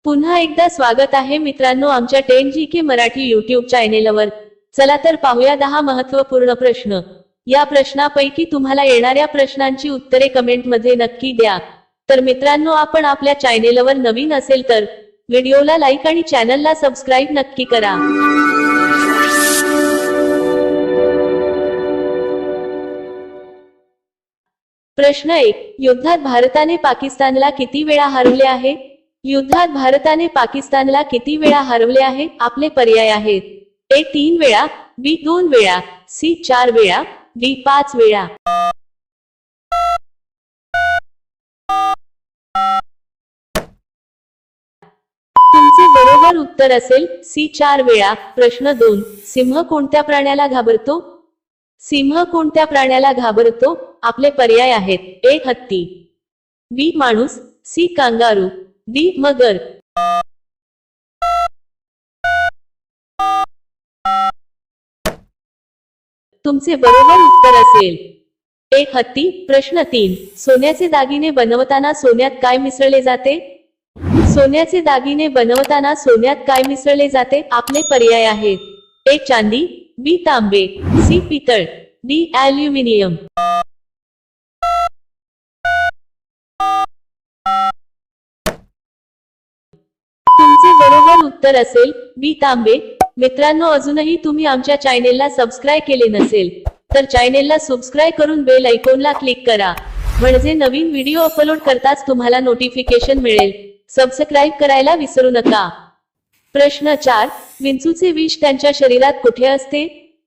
पुन्हा एकदा स्वागत आहे मित्रांनो आमच्या 10GK मराठी यूट्यूब चॅनेलवर। चला तर पाहूया 10 महत्त्वपूर्ण प्रश्न। या प्रश्नापैकी तुम्हाला येणाऱ्या प्रश्नांची उत्तरे कमेंट मध्ये नक्की द्या। तर मित्रांनो आपण आपल्या चॅनेलवर नवीन असेल तर व्हिडिओला लाईक आणि चॅनलला सबस्क्राइब नक्की करा। प्रश्न 1, युद्धात भारताने पाकिस्तानला किती वेळा हरवले आहे? युद्धात भारताने पाकिस्तानला किती वेळा हरवले आहे? आपले पर्याय आहेत: ए 3 वेळा, बी 2 वेळा, सी 4 वेळा, डी 5 वेळा। तुमचे बरोबर उत्तर असेल सी 4 वेळा। प्रश्न 2, सिंह कोणत्या प्राण्याला घाबरतो? सिंह कोणत्या प्राण्याला घाबरतो? आपले पर्याय आहेत: ए हत्ती, बी माणूस, सी कांगारू, डी मगर। तुमचे बरोबर उत्तर असेल ए हत्ती। प्रश्न 3, सोन्याचे दागिने बनवताना सोन्यात काय मिसळले जाते? सोन्याचे दागिने बनवताना सोन्यात काय मिसळले जाते? आपले पर्याय आहेत: ए चांदी, बी तांबे, सी पितळ, डी ॲल्युमिनियम। तुमचे बरोबर उत्तर असेल बी तांबे। मित्रांनो अजूनही तुम्ही आमच्या चॅनेलला सबस्क्राइब केले नसेल तर चॅनेलला सबस्क्राइब करून बेल आयकॉनला क्लिक करा, म्हणजे नवीन व्हिडिओ अपलोड करताच तुम्हाला नोटिफिकेशन मिळेल। सबस्क्राइब करायला विसरू नका। प्रश्न 4, विंचूचे विष त्यांच्या शरीरात कुठे असते?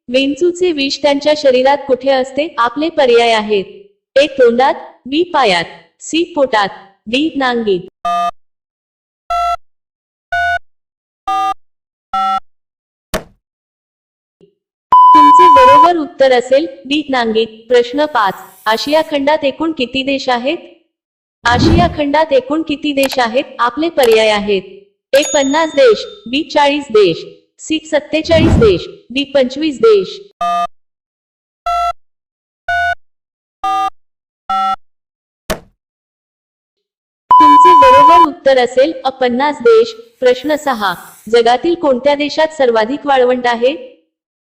विंचूचे विष त्यांच्या शरीरात कुठे असते? आपले पर्याय आहेत: ए तोंडात, बी पायात, सी पोटात, डी नांगीत। तुमचे बरोबर उत्तर असेल डी नांगीत। प्रश्न 5, आशिया खंडात एकूण किती देश आहेत? आशिया खंडात एकूण किती देश आहेत? आपले पर्याय आहेत: ए 50 देश, बी 40 देश, सी 47 देश, डी 25 देश। तुमचे बरोबर उत्तर असेल अ 50 देश। प्रश्न 6, जगातील कोणत्या देशात सर्वाधिक वाळवंट आहे?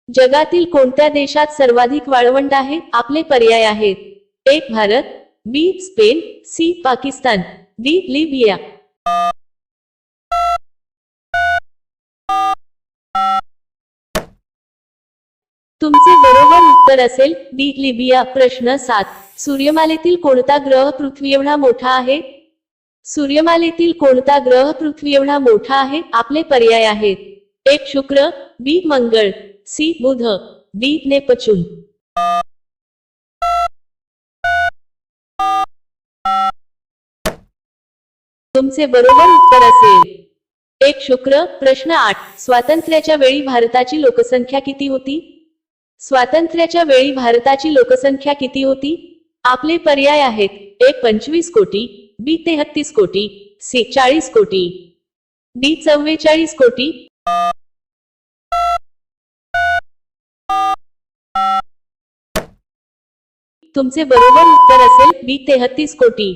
जगातील कोणत्या देशात सर्वाधिक वाळवंट आहे? आपले पर्याय आहेत: A Bharat, B Spain, C Pakistan, D Libya. तुमचे बरोबर उत्तर असेल डी लिबिया। प्रश्न 7, सूर्यमालेतील कोणता ग्रह पृथ्वी एवढा मोठा आहे? सूर्यमालेतील कोणता ग्रह पृथ्वी एवढा मोठा आहे? आपले पर्याय आहेत: ए शुक्र, बी मंगळ, सी बुध, डी नेपच्यून। तुमचे बरोबर उत्तर असेल एक शुक्र। प्रश्न 8, स्वातंत्र्याच्या वेळी भारताची लोकसंख्या किती होती? स्वातंत्र्याच्या वेळी भारताची लोकसंख्या किती होती? आपले पर्याय आहेत: ए 25 कोटी, बी 33 कोटी, सी 40 कोटी, डी 44 कोटी। तुमचे बरोबर उत्तर असेल बी 33 कोटी।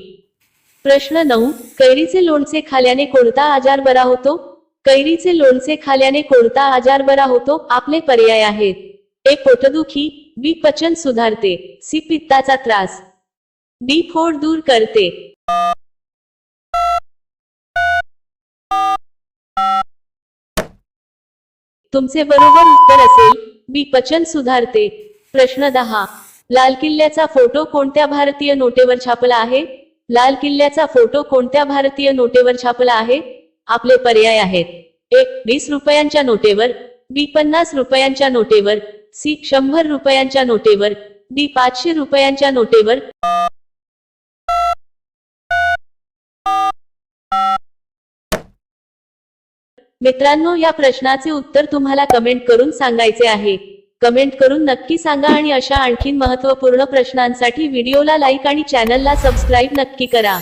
प्रश्न 9, कैरीचे लोणचे खाल्याने कोणता आजार बरा होतो? कैरीचे लोणचे खाल्याने कोणता आजार बरा होतो? आपले पर्याय आहेत: ए पोटदुखी, बी पचन सुधारते, सी पित्ताचा त्रास, डी फोड दूर करते। तुमचे बरोबर उत्तर असेल बी पचन सुधारते। प्रश्न 10, लाल किल्ल्याचा फोटो कोणत्या भारतीय नोटेवर छापला आहे? लाल किल्ल्याचा फोटो कोणत्या भारतीय नोटेवर छापला आहे? आपले पर्याय आहेत: ए 20 रुपयांच्या नोटेवर, बी 50 रुपयांच्या नोटेवर, सी 100 रुपयांच्या नोटेवर, डी 500 रुपयांच्या नोटेवर। मित्रांनो या प्रश्नाचे उत्तर तुम्हाला कमेंट करून सांगायचे आहे। कमेंट करून नक्की सांगा आणि अशा आणखीन महत्त्वपूर्ण प्रश्नांसाठी व्हिडिओला लाईक आणि चॅनलला सबस्क्राइब नक्की करा।